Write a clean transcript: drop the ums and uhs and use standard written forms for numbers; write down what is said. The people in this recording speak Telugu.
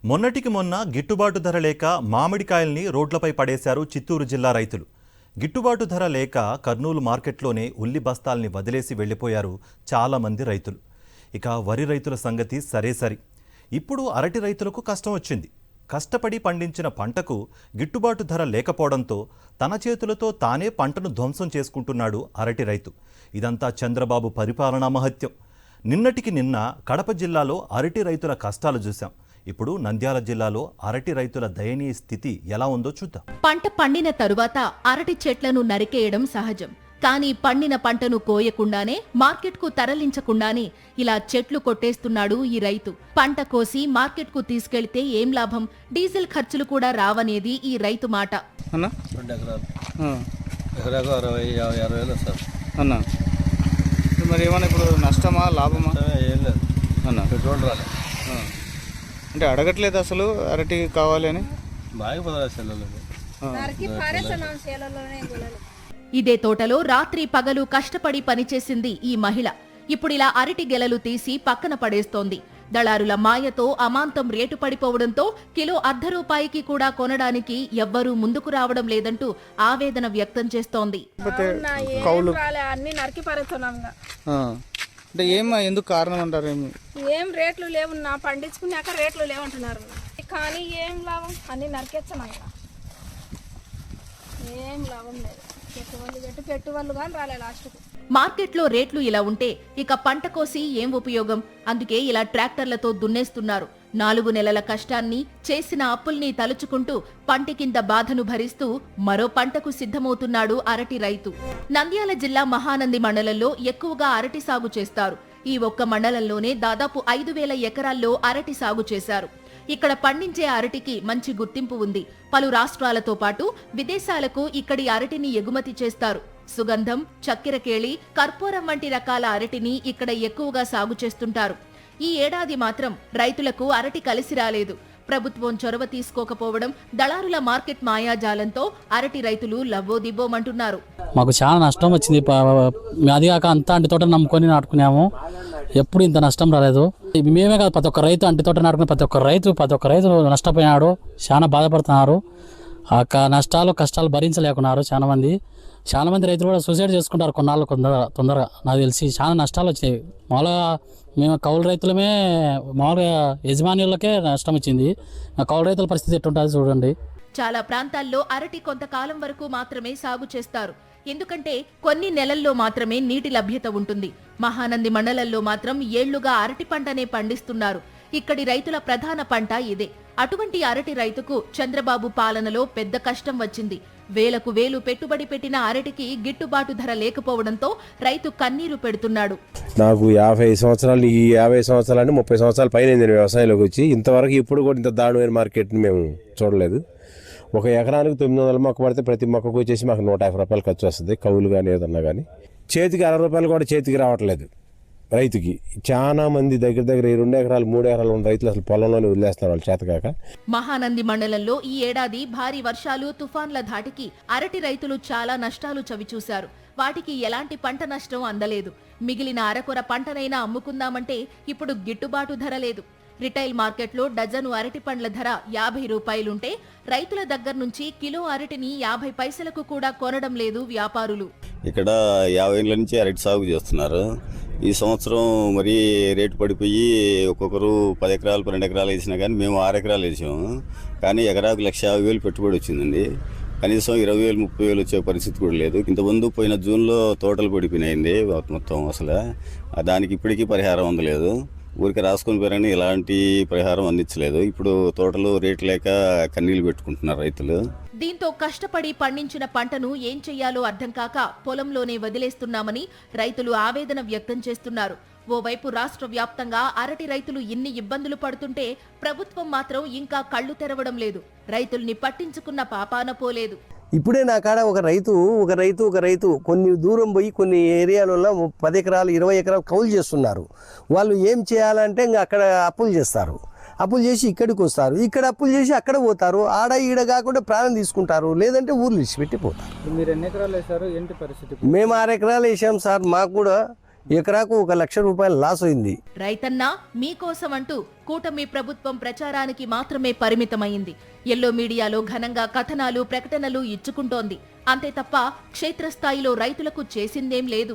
మొన్నటికి మొన్న గిట్టుబాటు ధర లేక మామిడికాయల్ని రోడ్లపై పడేశారు చిత్తూరు జిల్లా రైతులు. గిట్టుబాటు ధర లేక కర్నూలు మార్కెట్లోనే ఉల్లి బస్తాల్ని వదిలేసి వెళ్లిపోయారు చాలామంది రైతులు. ఇక వరి రైతుల సంగతి సరే. ఇప్పుడు అరటి రైతులకు కష్టం వచ్చింది. కష్టపడి పండించిన పంటకు గిట్టుబాటు ధర లేకపోవడంతో తన చేతులతో తానే పంటను ధ్వంసం చేసుకుంటున్నాడు అరటి రైతు. ఇదంతా చంద్రబాబు పరిపాలనా మహత్యం. నిన్నటికి నిన్న కడప జిల్లాలో అరటి రైతుల కష్టాలు చూశాం. ఇప్పుడు నంద్యాల జిల్లాలో అరటి రైతుల దయనీయ స్థితి ఎలా ఉందో చూద్దాం. పంట పండిన తరువాత అరటి చెట్లను నరికేయడం సహజం. కానీ పండిన పంటను కోయకుండానే మార్కెట్కు తరలించకుండానే ఇలా చెట్లు కొట్టేస్తున్నాడు ఈ రైతు. పంట కోసి మార్కెట్కు తీసుకెళ్తే ఏం లాభం? డీజిల్ ఖర్చులు కూడా రావనేది ఈ రైతు మాట. మరి ఏమన్నా ఇప్పుడు నష్టమా లాభమా? ఏం లేదు అన్న, పెట్రోల్ రాలేదు. అంటే అడగట్లేదు అసలు అరటి కావాలి అని. ఇదే తోటలో రాత్రి పగలు కష్టపడి పనిచేసింది ఈ మహిళ. ఇప్పుడిలా అరటి గెలలు తీసి పక్కన పడేస్తోంది. దళారుల మాయతో అమాంతం రేటు పడిపోవడంతో కిలో ₹1.5 కూడా కొనడానికి ఎవ్వరూ ముందుకు రావడం లేదంటూ ఆవేదన వ్యక్తం చేస్తోంది. అంటే ఎందుకు కారణం అంటారు? ఏం రేట్లు లేవు, నా పండించుకున్నాక రేట్లు లేవంటున్నారు. కానీ ఏం లాభం, అన్ని నరికేస్తున్నాం. ఏం లాభం లేదు. పెట్టుబడులు కానీ రాలే లాస్ట్కు. మార్కెట్లో రేట్లు ఇలా ఉంటే ఇక పంట కోసి ఏం ఉపయోగం? అందుకే ఇలా ట్రాక్టర్లతో దున్నేస్తున్నారు. 4 నెలల కష్టాన్ని, చేసిన అప్పుల్ని తలుచుకుంటూ పంట కింద బాధను భరిస్తూ మరో పంటకు సిద్ధమవుతున్నాడు అరటి రైతు. నంద్యాల జిల్లా మహానంది మండలంలో ఎక్కువగా అరటి సాగు చేస్తారు. ఈ ఒక్క మండలంలోనే దాదాపు 5,000 ఎకరాల్లో అరటి సాగు చేశారు. ఇక్కడ పండించే అరటికి మంచి గుర్తింపు ఉంది. పలు రాష్ట్రాలతో పాటు విదేశాలకు ఇక్కడి అరటిని ఎగుమతి చేస్తారు. సుగంధం, చక్కెరకేళి, కర్పూరం వంటి రకాల అరటిని ఇక్కడ ఎక్కువగా సాగు చేస్తుంటారు. ఈ ఏడాది మాత్రం రైతులకు అరటి కలిసి రాలేదు. ప్రభుత్వం చొరవ తీసుకోకపోవడం, దళారుల మార్కెట్ మాయాజాలంతో అరటి రైతులు లవ్వోదిబ్బోమంటున్నారు. మాకు చాలా నష్టం వచ్చింది. అది కాక అంతా అంటి తోట నమ్ముకొని నాటుకున్నాము. ఎప్పుడు ఇంత నష్టం రాలేదు. మేమే కాదు, ప్రతి ఒక్క రైతు అంటి తోట నాటుకుని ప్రతి ఒక్క రైతు నష్టపోయినాడు. చాలా బాధపడుతున్నారు. ఆ నష్టాలు కష్టాలు భరించలేకున్నారు. చాలా మంది రైతులు కూడా సూసైడ్ చేసుకుంటారు కొన్నాళ్ళు తొందరగా. నాకు తెలిసి చాలా నష్టాలు వచ్చినాయి. మామూలుగా మేము కౌలు రైతులమే, మామూలుగా యజమానులకే నష్టం వచ్చింది. కౌలు రైతుల పరిస్థితి ఎట్టుంటుంది చూడండి. చాలా ప్రాంతాల్లో అరటి కొంతకాలం వరకు మాత్రమే సాగు చేస్తారు. ఎందుకంటే కొన్ని నెలల్లో మాత్రమే నీటి లభ్యత ఉంటుంది. మహానంది మండలంలో మాత్రం ఏళ్లుగా అరటి పంటనే పండిస్తున్నారు. ఇక్కడి రైతుల ప్రధాన పంట ఇదే. అటువంటి అరటి రైతుకు చంద్రబాబు పాలనలో పెద్ద కష్టం వచ్చింది. వేలకు వేలు పెట్టుబడి పెట్టిన అరటికి గిట్టుబాటు ధర లేకపోవడంతో రైతు కన్నీరు పెడుతున్నాడు. నాకు 50 సంవత్సరాలు, ఈ 50 సంవత్సరాలు 30 సంవత్సరాల పైన నేను వ్యవసాయంలోకి వచ్చి ఇంతవరకు ఇప్పుడు కూడా ఇంత దారుణమైన మార్కెట్ని మేము చూడలేదు. ఒక ఎకరానికి 900 మొక్క పడితే ప్రతి మొక్కకు వచ్చేసి మాకు ₹150 ఖర్చు వస్తుంది. కౌలు కానీ ఏదన్నా కానీ చేతికి ₹60 కూడా చేతికి రావట్లేదు రైతుకి. చాలా మంది దగ్గర 2 ఎకరాలు 3 ఎకరాలు ఉన్న రైతులు అసలు పొలంలోనే వదిలేస్తున్నారు వాళ్ళు చేతకాక. మహానంది మండలంలో ఈ ఏడాది భారీ వర్షాలు, తుఫాన్ల ధాటికి అరటి రైతులు చాలా నష్టాలు చవిచూశారు. వాటికి ఎలాంటి పంట నష్టం అందలేదు. మిగిలిన అరకొర పంటనైనా అమ్ముకుందామంటే ఇప్పుడు గిట్టుబాటు ధర లేదు. రిటైల్ మార్కెట్లో డజను అరటి పండ్ల ధర ₹50 రైతుల దగ్గర నుంచి కిలో అరటిని 50 పైసలకు కూడా కొనడం లేదు వ్యాపారులు. ఇక్కడ 50 ఏళ్ళ నుంచి అరటి సాగు చేస్తున్నారు. ఈ సంవత్సరం మరీ రేటు పడిపోయి ఒక్కొక్కరు 10 ఎకరాలు 12 ఎకరాలు వేసినా కానీ మేము 6 ఎకరాలు వేసాము. కానీ ఎకరాకు ₹1,50,000 పెట్టుబడి వచ్చిందండి. కనీసం 20,000 30,000 వచ్చే పరిస్థితి కూడా లేదు. ఇంతకుముందు పోయిన జూన్లో తోటలు పడిపోయినాయండి మొత్తం. అసలు దానికి ఇప్పటికీ పరిహారం అందలేదు. ఊరికి రాసుకొని పోయారని ఎలాంటి పరిహారం అందించలేదు. ఇప్పుడు తోటలు రేటు లేక కన్నీళ్లు పెట్టుకుంటున్నారు రైతులు. దీంతో కష్టపడి పండించిన పంటను ఏం చెయ్యాలో అర్థం కాక పొలంలోనే వదిలేస్తున్నామని రైతులు ఆవేదన వ్యక్తం చేస్తున్నారు. ఓవైపు రాష్ట్ర వ్యాప్తంగా అరటి రైతులు ఇన్ని ఇబ్బందులు పడుతుంటే ప్రభుత్వం మాత్రం ఇంకా కళ్లు తెరవడం లేదు. రైతుల్ని పట్టించుకున్న పాపాన పోలేదు. ఇప్పుడే నా కాడ ఒక రైతు కొన్ని దూరం పోయి కొన్ని ఏరియాలలో 10 ఎకరాలు 20 ఎకరాలు కౌలు చేస్తున్నారు. వాళ్ళు ఏం చేయాలంటే ఇంకా అక్కడ అప్పులు చేస్తారు. అప్పులు చేసి ఇక్కడికి వస్తారు. ఇక్కడ అప్పులు చేసి అక్కడ పోతారు. ఆడ ఈడ కాకుండా ప్రాణం తీసుకుంటారు. లేదంటే ఊర్లు ఇచ్చిపెట్టి పోతారు. మీరు ఎన్ని ఎకరాలు వేశారు? ఏంటి పరిస్థితి? మేము 6 ఎకరాలు వేసాం సార్. మాకు కూడా ఎకరాకు 1 లక్ష రూపాయలు లాస్ అయింది. రైతన్నా మీకోసం అంటూ కూటమి ప్రభుత్వం ప్రచారానికి మాత్రమే పరిమితమైంది. ఎల్లో మీడియాలో ఘనంగా కథనాలు ప్రకటనలు ఇచ్చుకుంటోంది. అంతే తప్ప క్షేత్రస్థాయిలో రైతులకు చేసిందేం లేదు.